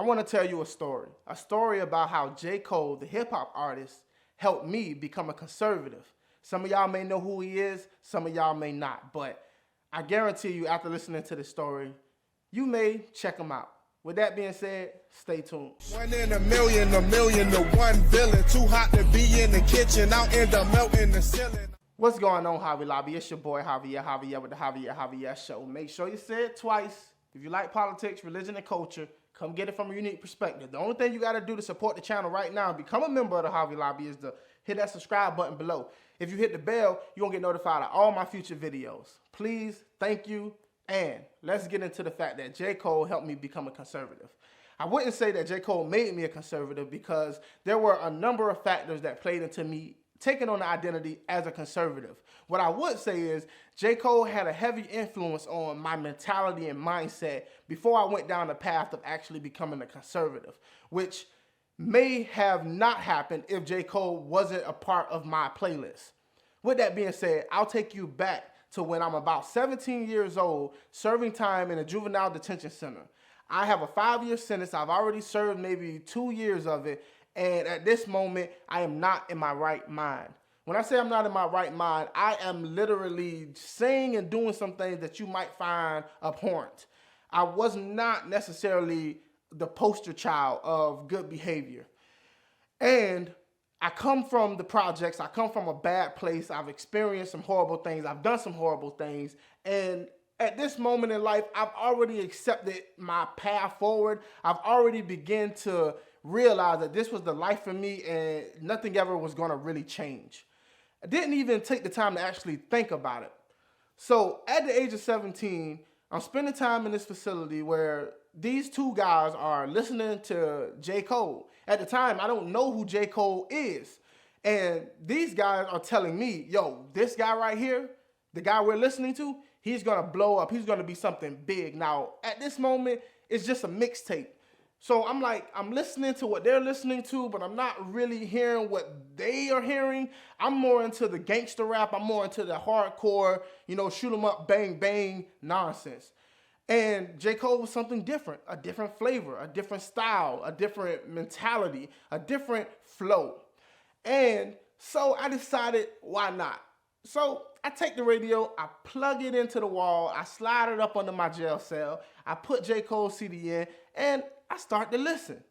I want to tell you a story about how J. Cole, the hip hop artist, helped me become a conservative. Some of y'all may know who he is, some of y'all may not, but I guarantee you after listening to this story, you may check him out. With that being said, stay tuned. 1 in a million to 1 villain. Too hot to be in the kitchen, I'll end up melting the ceiling. What's going on, Javier Lobby? It's your boy Javier Javier with the Javier Javier Show. Make sure you say it twice. If you like politics, religion, and culture, come get it from a unique perspective. The only thing you got to do to support the channel right now and become a member of the Javier Lobby is to hit that subscribe button below. If you hit the bell, you're going to get notified of all my future videos. Please, thank you, and let's get into the fact that J. Cole helped me become a conservative. I wouldn't say that J. Cole made me a conservative because there were a number of factors that played into me taking on the identity as a conservative. What I would say is J. Cole had a heavy influence on my mentality and mindset before I went down the path of actually becoming a conservative, which may have not happened if J. Cole wasn't a part of my playlist. With that being said, I'll take you back to when I'm about 17 years old, serving time in a juvenile detention center. I have a 5-year sentence. I've already served maybe 2 years of it. And at this moment, I am not in my right mind. When I say I'm not in my right mind, I am literally saying and doing some things that you might find abhorrent. I was not necessarily the poster child of good behavior. And I come from the projects. I come from a bad place. I've experienced some horrible things. I've done some horrible things. And at this moment in life, I've already accepted my path forward. I've already begun to realize that this was the life for me and nothing ever was going to really change. I didn't even take the time to actually think about it. So at the age of 17, I'm spending time in this facility where these two guys are listening to J. Cole. At the time, I don't know who J. Cole is. And these guys are telling me, yo, this guy right here, the guy we're listening to, he's going to blow up. He's going to be something big. Now, at this moment, it's just a mixtape. So I'm like, I'm listening to what they're listening to, but I'm not really hearing what they are hearing. I'm more into the gangster rap. I'm more into the hardcore, shoot 'em up, bang, bang nonsense. And J. Cole was something different, a different flavor, a different style, a different mentality, a different flow. And so I decided, why not? So I take the radio, I plug it into the wall, I slide it up under my jail cell, I put J. Cole's CD in, and I start to listen.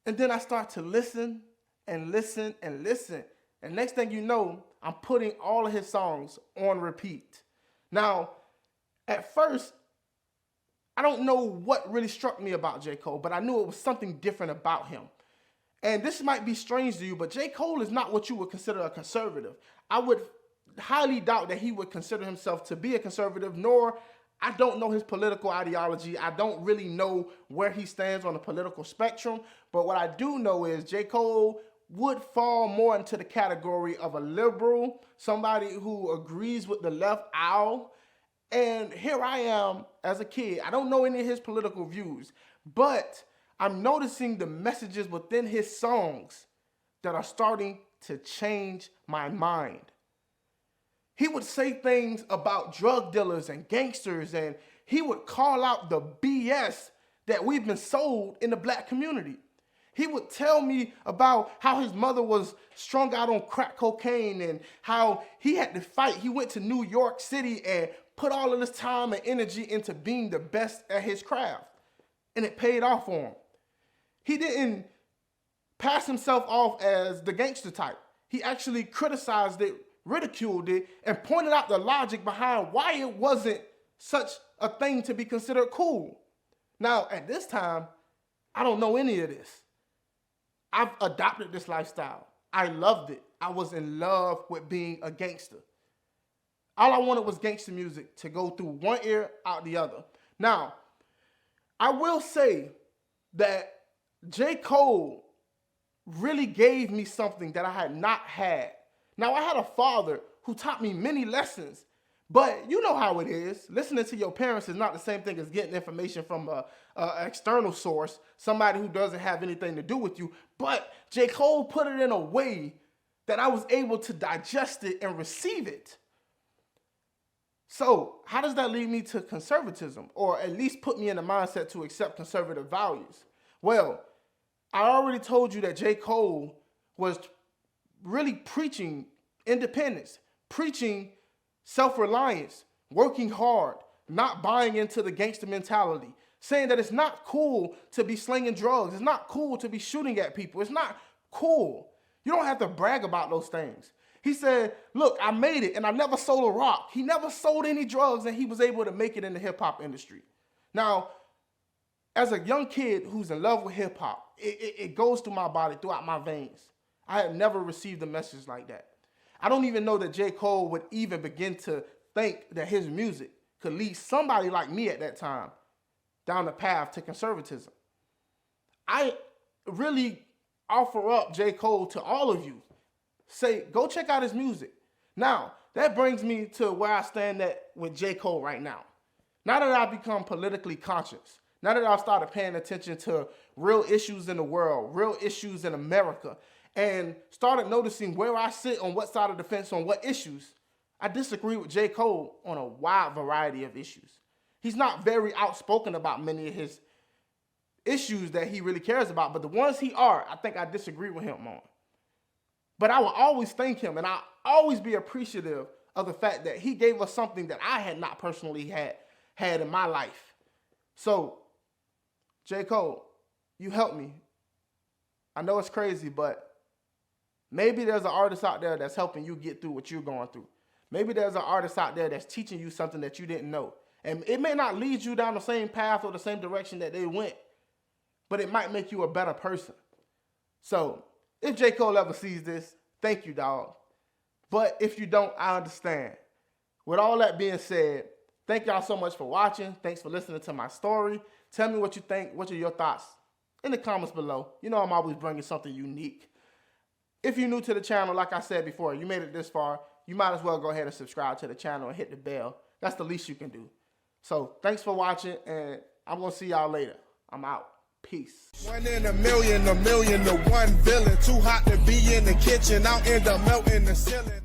And then I start to listen and listen and listen. And next thing you know, I'm putting all of his songs on repeat. Now, at first, I don't know what really struck me about J. Cole, but I knew it was something different about him. And this might be strange to you, but J. Cole is not what you would consider a conservative. I would highly doubt that he would consider himself to be a conservative, nor I don't know his political ideology. I don't really know where he stands on the political spectrum. But what I do know is J. Cole would fall more into the category of a liberal, somebody who agrees with the left aisle. And here I am as a kid. I don't know any of his political views, but I'm noticing the messages within his songs that are starting to change my mind. He would say things about drug dealers and gangsters, and he would call out the BS that we've been sold in the black community. He would tell me about how his mother was strung out on crack cocaine and how he had to fight. He went to New York City and put all of his time and energy into being the best at his craft, and it paid off for him. He didn't pass himself off as the gangster type. He actually criticized it, ridiculed it, and pointed out the logic behind why it wasn't such a thing to be considered cool. Now, at this time, I don't know any of this. I've adopted this lifestyle. I loved it. I was in love with being a gangster. All I wanted was gangster music to go through one ear, out the other. Now, I will say that J. Cole really gave me something that I had not had. Now, I had a father who taught me many lessons, but you know how it is. Listening to your parents is not the same thing as getting information from an external source, somebody who doesn't have anything to do with you. But J. Cole put it in a way that I was able to digest it and receive it. So how does that lead me to conservatism, or at least put me in the mindset to accept conservative values? Well, I already told you that J. Cole was really preaching independence, preaching self-reliance, working hard, not buying into the gangster mentality, saying that it's not cool to be slinging drugs. It's not cool to be shooting at people. It's not cool. You don't have to brag about those things. He said, look, I made it and I never sold a rock. He never sold any drugs and he was able to make it in the hip hop industry. Now, as a young kid who's in love with hip hop, it goes through my body, throughout my veins. I had never received a message like that. I don't even know that J. Cole would even begin to think that his music could lead somebody like me at that time down the path to conservatism. I really offer up J. Cole to all of you. Say, go check out his music. Now, that brings me to where I stand at with J. Cole right now. Now that I've become politically conscious, now that I've started paying attention to real issues in the world, real issues in America, and started noticing where I sit on what side of the fence on what issues, I disagree with J. Cole on a wide variety of issues. He's not very outspoken about many of his issues that he really cares about, but the ones he are, I think I disagree with him on. But I will always thank him, and I'll always be appreciative of the fact that he gave us something that I had not personally had in my life. So, J. Cole, you helped me. I know it's crazy, but maybe there's an artist out there that's helping you get through what you're going through. Maybe there's an artist out there that's teaching you something that you didn't know. And it may not lead you down the same path or the same direction that they went, but it might make you a better person. So, if J. Cole ever sees this, thank you, dog. But if you don't, I understand. With all that being said, thank y'all so much for watching. Thanks for listening to my story. Tell me what you think. What are your thoughts in the comments below? You know I'm always bringing something unique. If you're new to the channel, like I said before, you made it this far, you might as well go ahead and subscribe to the channel and hit the bell. That's the least you can do. So thanks for watching, and I'm going to see y'all later. I'm out. Peace. 1 in a million to one villain. Too hot to be in the kitchen, out in the melting the ceiling.